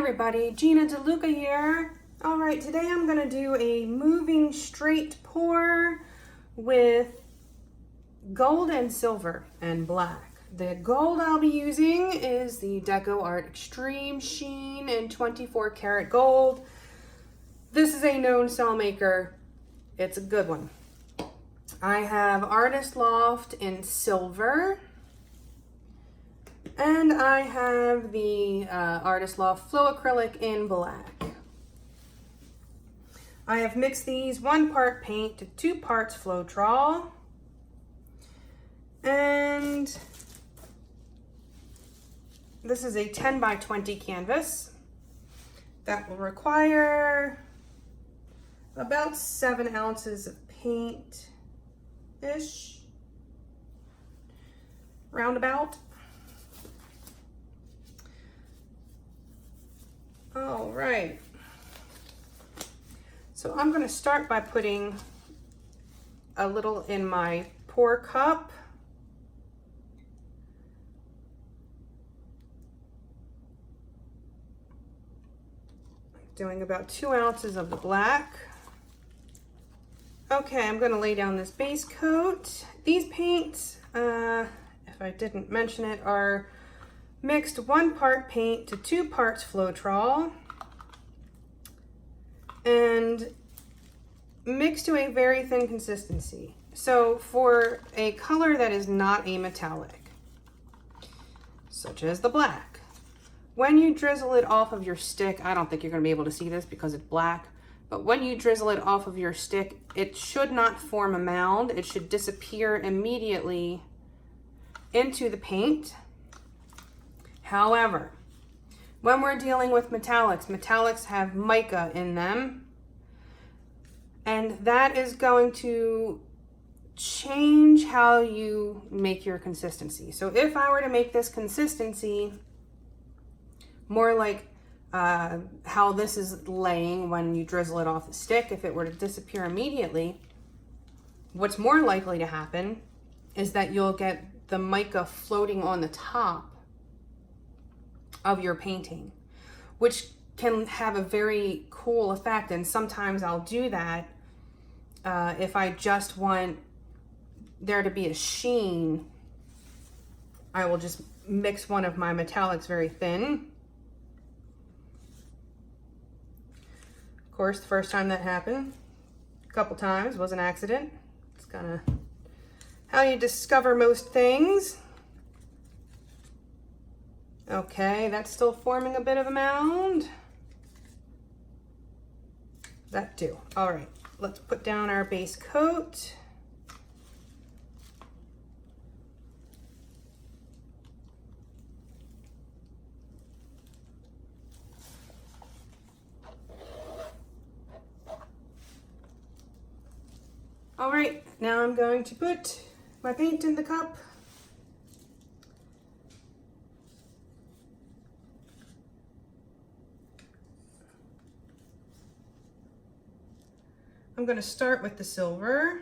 everybody, Gina DeLuca here. All right, today I'm gonna do a moving straight pour with gold and silver and black. The gold I'll be using is the DecoArt Extreme Sheen and 24 karat gold. This is a known cell maker. It's a good one. I have Artist Loft in silver. And I have the Artist Loft Floetrol in black. I have mixed these 1 part paint to 2 parts Floetrol. And this is a 10 by 20 canvas that will require about 7 ounces of paint-ish, roundabout. All right, so I'm going to start by putting a little in my pour cup. Doing about 2 ounces of the black. Okay, I'm going to lay down this base coat. These paints, if I didn't mention it, are mixed 1 part paint to 2 parts Floetrol and mixed to a very thin consistency. So for a color that is not a metallic, such as the black, when you drizzle it off of your stick, I don't think you're going to be able to see this because it's black, but when you drizzle it off of your stick, it should not form a mound. It should disappear immediately into the paint. However, when we're dealing with metallics have mica in them, and that is going to change how you make your consistency. So if I were to make this consistency more like how this is laying when you drizzle it off the stick, if it were to disappear immediately, what's more likely to happen is that you'll get the mica floating on the top of your painting, which can have a very cool effect. And sometimes I'll do that if I just want there to be a sheen. I will just mix one of my metallics very thin. Of course, the first time that happened, a couple times, was an accident. It's kind of how you discover most things. Okay, that's still forming a bit of a mound. That too. All right, let's put down our base coat. All right, now I'm going to put my paint in the cup. I'm going to start with the silver.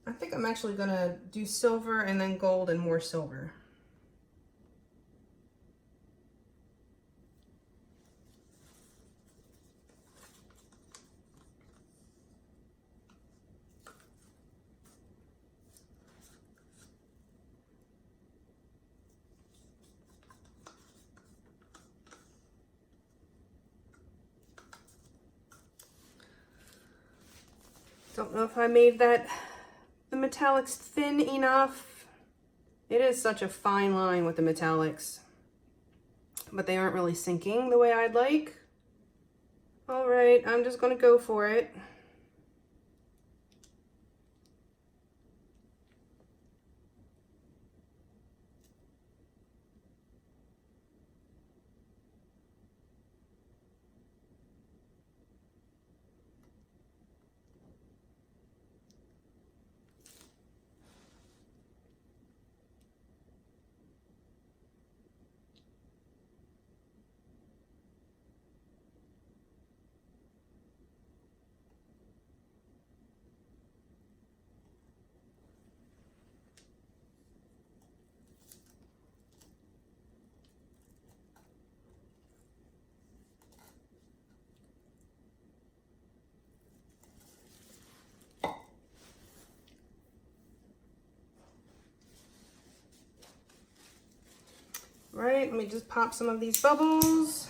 I think I'm actually going to do silver and then gold and more silver. Don't know if I made the metallics thin enough. It is such a fine line with the metallics, but they aren't really sinking the way I'd like. All right, I'm just gonna go for it. right, let me just pop some of these bubbles.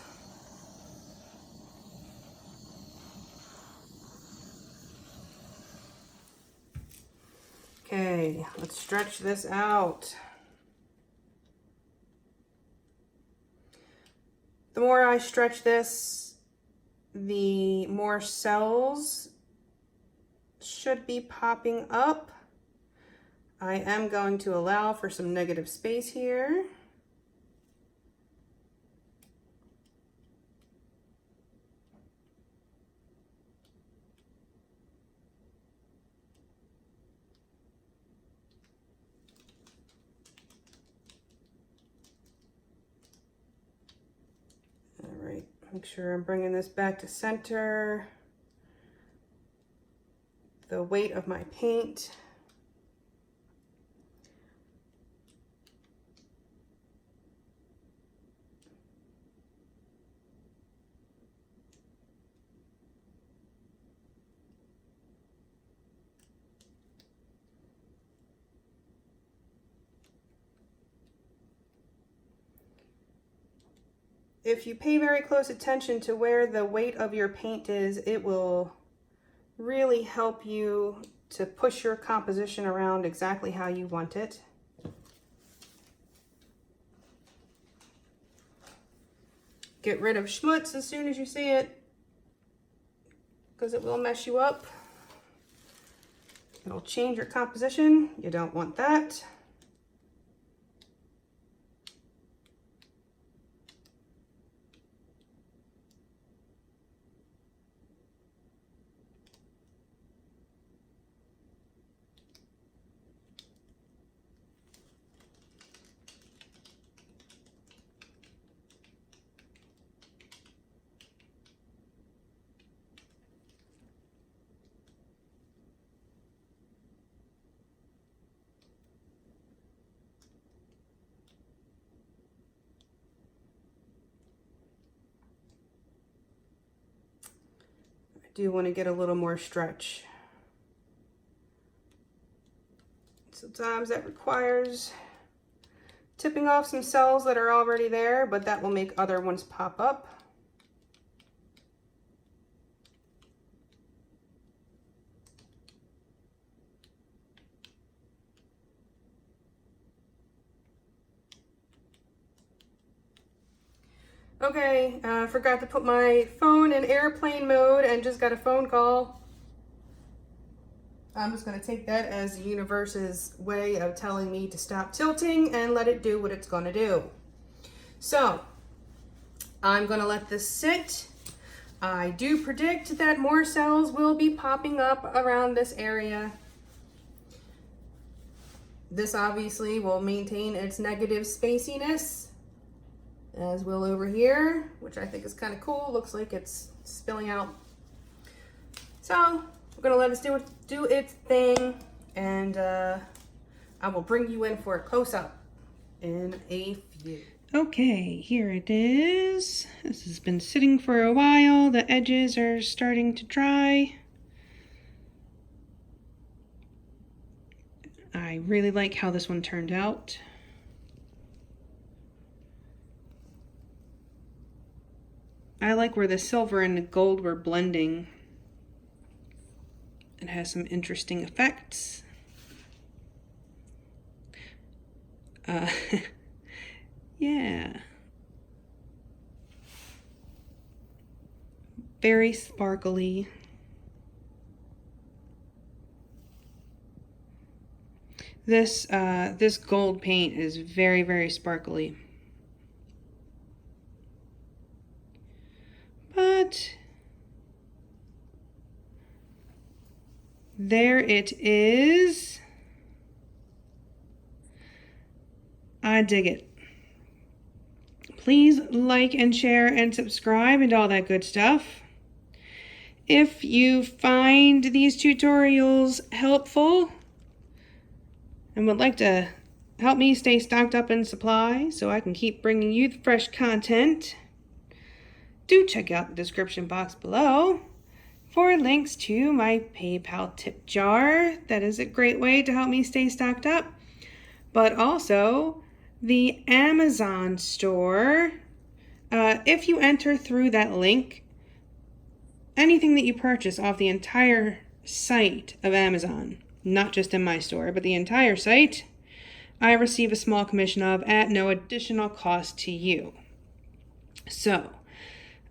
Okay, let's stretch this out. The more I stretch this, the more cells should be popping up. I am going to allow for some negative space here. All right, make sure I'm bringing this back to center. The weight of my paint. If you pay very close attention to where the weight of your paint is, it will really help you to push your composition around exactly how you want it. Get rid of schmutz as soon as you see it, because it will mess you up. It'll change your composition. You don't want that. Do want to get a little more stretch. Sometimes that requires tipping off some cells that are already there, but that will make other ones pop up. Okay, forgot to put my phone in airplane mode and just got a phone call. I'm just going to take that as the universe's way of telling me to stop tilting and let it do what it's going to do. So, I'm going to let this sit. I do predict that more cells will be popping up around this area. This obviously will maintain its negative spaciness, as will over here, which I think is kind of cool. Looks like it's spilling out. So we're gonna let it do its thing, and I will bring you in for a close-up in a few. Okay, here it is. This has been sitting for a while. The edges are starting to dry. I really like how this one turned out. I like where the silver and the gold were blending. It has some interesting effects. Yeah. Very sparkly. This gold paint is very, very sparkly. But there it is. I dig it. Please like and share and subscribe and all that good stuff. If you find these tutorials helpful and would like to help me stay stocked up in supplies so I can keep bringing you the fresh content, do check out the description box below for links to my PayPal tip jar. That is a great way to help me stay stocked up. But also the Amazon store, if you enter through that link, anything that you purchase off the entire site of Amazon, not just in my store, but the entire site, I receive a small commission of at no additional cost to you. So,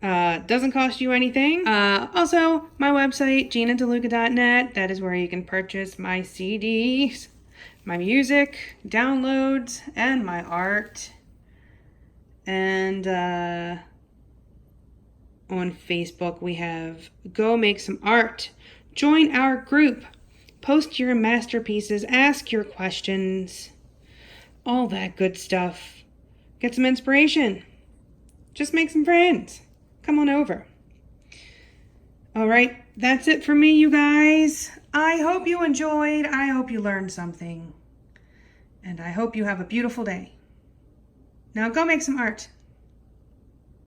doesn't cost you anything. Also, my website, GinaDeLuca.net, that is where you can purchase my CDs, my music, downloads, and my art. And on Facebook, we have Go Make Some Art. Join our group. Post your masterpieces. Ask your questions. All that good stuff. Get some inspiration. Just make some friends. Come on over. All right, that's it for me, you guys. I hope you enjoyed. I hope you learned something. And I hope you have a beautiful day. Now go make some art.